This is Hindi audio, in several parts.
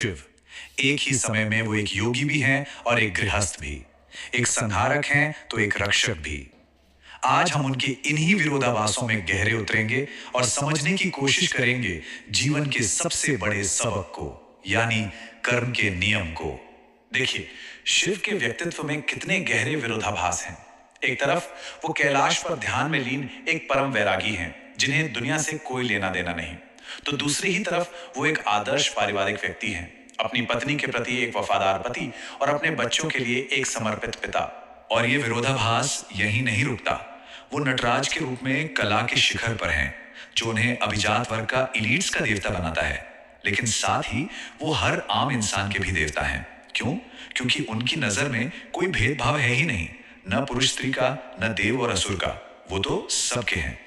शिव एक ही समय में वो एक योगी भी हैं और एक गृहस्थ भी, एक संहारक हैं तो एक रक्षक भी। आज हम उनके इन्हीं विरोधाभासों में गहरे उतरेंगे और समझने की कोशिश करेंगे जीवन के सबसे बड़े सबक को, यानी कर्म के नियम को। देखिए, शिव के व्यक्तित्व में कितने गहरे विरोधाभास हैं। एक तरफ वो कैलाश पर ध्यान में लीन एक परम वैरागी हैं, जिन्हें दुनिया से कोई लेना देना नहीं। तो दूसरी ही तरफ वो एक आदर्श पारिवारिक व्यक्ति हैं, अपनी पत्नी के प्रति एक वफादार पति और अपने बच्चों के लिए एक समर्पित पिता। और ये विरोधाभास यहीं नहीं रुकता। वो नटराज के रूप में कला के शिखर पर हैं, जो उन्हें अभिजात वर्ग का इलीट्स का देवता बनाता है। लेकिन साथ ही वो हर आम इंसान के भी देवता हैं। क्यों? क्योंकि उनकी नजर में कोई भेदभाव है ही नहीं, न पुरुष स्त्री का, न देव और असुर का। वो तो सबके हैं।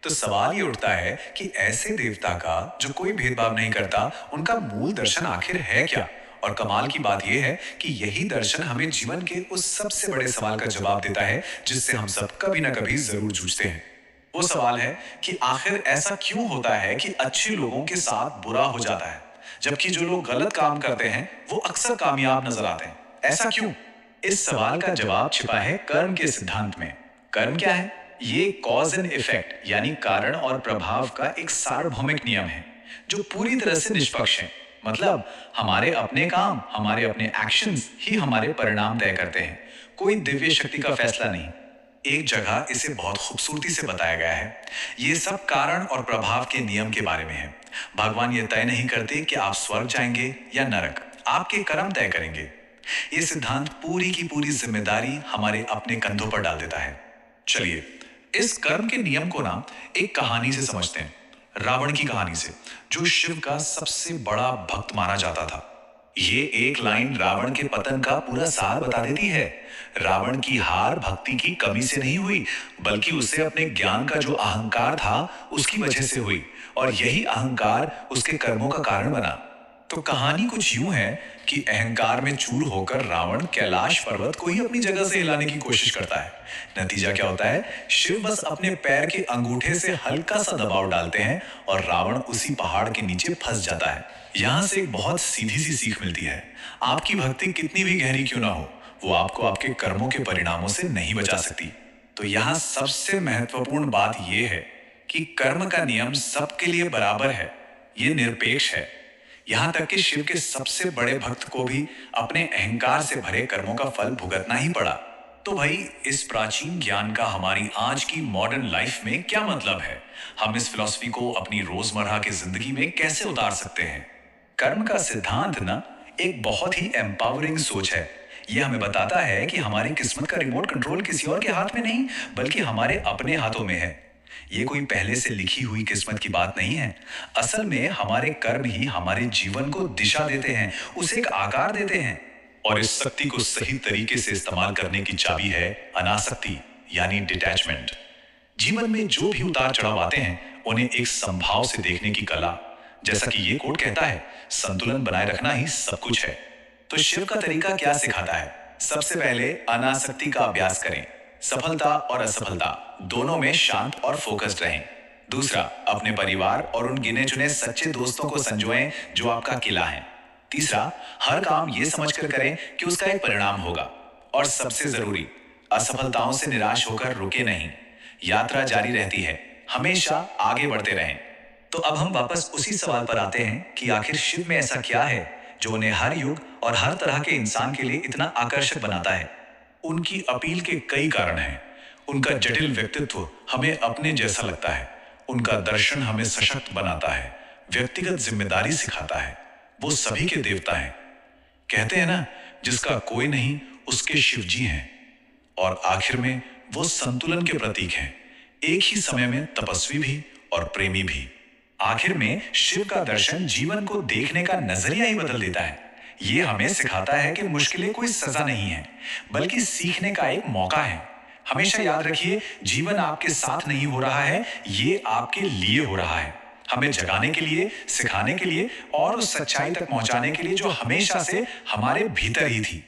तो सवाल ये उठता है कि ऐसे देवता का जो कोई भेदभाव नहीं करता, उनका मूल दर्शन आखिर है क्या? और कमाल की बात यह है कि यही दर्शन हमें जीवन के उस सबसे बड़े सवाल का जवाब देता है, जिससे हम सब कभी ना कभी जरूर जूझते हैं। वो सवाल है कि आखिर ऐसा क्यों होता है कि अच्छे लोगों के साथ बुरा हो जाता है, जबकि जो लोग गलत काम करते हैं वो अक्सर कामयाब नजर आते हैं। ऐसा क्यों? इस सवाल का जवाब छिपा है कर्म के सिद्धांत में। कर्म क्या है? ये कॉज एंड इफेक्ट यानी कारण और प्रभाव का एक सार्वभौमिक नियम है, जो पूरी तरह से निष्पक्ष है। मतलब हमारे अपने काम, हमारे एक्शंस ही हमारे परिणाम तय करते हैं, कोई दिव्य शक्ति का फैसला नहीं। एक जगह इसे बहुत खूबसूरती से बताया गया है। ये सब कारण और प्रभाव के नियम के बारे में है। भगवान ये तय नहीं करते कि आप स्वर्ग जाएंगे या नरक, आपके कर्म तय करेंगे। ये सिद्धांत पूरी की पूरी जिम्मेदारी हमारे अपने कंधों पर डाल देता है। चलिए इस कर्म के नियम को ना एक कहानी से समझते हैं, रावण की कहानी से, जो शिव का सबसे बड़ा भक्त माना जाता था। ये एक लाइन रावण के पतन का पूरा सार बता देती है। रावण की हार भक्ति की कमी से नहीं हुई, बल्कि उसे अपने ज्ञान का जो अहंकार था उसकी वजह से हुई, और यही अहंकार उसके कर्मों का कारण बना। तो कहानी कुछ यूं है कि अहंकार में चूर होकर रावण कैलाश पर्वत को ही अपनी जगह से हिलाने की कोशिश करता है। नतीजा क्या होता है? शिव बस अपने पैर के अंगूठे से हल्का सा दबाव डालते हैं और रावण उसी पहाड़ के नीचे फंस जाता है। यहाँ से एक बहुत सीधी सी सीख मिलती है। आपकी भक्ति कितनी भी गहरी क्यों ना हो, वो आपको आपके कर्मों के परिणामों से नहीं बचा सकती। तो यहाँ सबसे महत्वपूर्ण बात यह है कि कर्म का नियम सबके लिए बराबर है, ये निरपेक्ष है। यहां तक कि शिव के सबसे बड़े भक्त को भी अपने अहंकार से भरे कर्मों का फल भुगतना ही पड़ा। तो भाई, इस प्राचीन ज्ञान का हमारी आज की मॉडर्न लाइफ में क्या मतलब है? हम इस फिलॉसफी को अपनी रोजमर्रा की जिंदगी में कैसे उतार सकते हैं? कर्म का सिद्धांत ना एक बहुत ही एम्पावरिंग सोच है। यह हमें बताता है कि हमारी किस्मत का रिमोट कंट्रोल किसी और के हाथ में नहीं, बल्कि हमारे अपने हाथों में है। ये कोई पहले से लिखी हुई किस्मत की बात नहीं है। असल में हमारे कर्म ही हमारे जीवन को दिशा देते हैं, उसे एक आकार देते हैं। और इस शक्ति को सही तरीके से इस्तेमाल करने की चाबी है अनासक्ति, यानी डिटैचमेंट। जीवन में जो भी उतार चढ़ाव आते हैं, उन्हें एक संभाव से देखने की कला। जैसा कि ये कोट कहता है, संतुलन बनाए रखना ही सब कुछ है। तो शिव का तरीका क्या सिखाता है? सबसे पहले अनासक्ति का अभ्यास करें। सफलता और असफलता दोनों में शांत और फोकस्ड रहें। दूसरा, अपने परिवार और उन गिने चुने सच्चे दोस्तों को संजोएं जो आपका किला है। तीसरा, हर काम ये समझकर करें कि उसका एक परिणाम होगा। और सबसे जरूरी, असफलताओं से निराश होकर रुके नहीं, यात्रा जारी रहती है, हमेशा आगे बढ़ते रहें। तो अब हम वापस उसी सवाल पर आते हैं कि आखिर शिव में ऐसा क्या है जो उन्हें हर युग और हर तरह के इंसान के लिए इतना आकर्षक बनाता है? उनकी अपील के कई कारण हैं। उनका जटिल व्यक्तित्व हमें अपने जैसा लगता है। उनका दर्शन हमें सशक्त बनाता है, व्यक्तिगत जिम्मेदारी सिखाता है। वो सभी के देवता हैं। कहते हैं ना, जिसका कोई नहीं उसके शिव जी हैं। और आखिर में वो संतुलन के प्रतीक हैं, एक ही समय में तपस्वी भी और प्रेमी भी। आखिर में शिव का दर्शन जीवन को देखने का नजरिया ही बदल देता है। ये हमें सिखाता है कि मुश्किलें कोई सजा नहीं है, बल्कि सीखने का एक मौका है। हमेशा याद रखिए, जीवन आपके साथ नहीं हो रहा है, ये आपके लिए हो रहा है। हमें जगाने के लिए, सिखाने के लिए और उस सच्चाई तक पहुंचाने के लिए जो हमेशा से हमारे भीतर ही थी।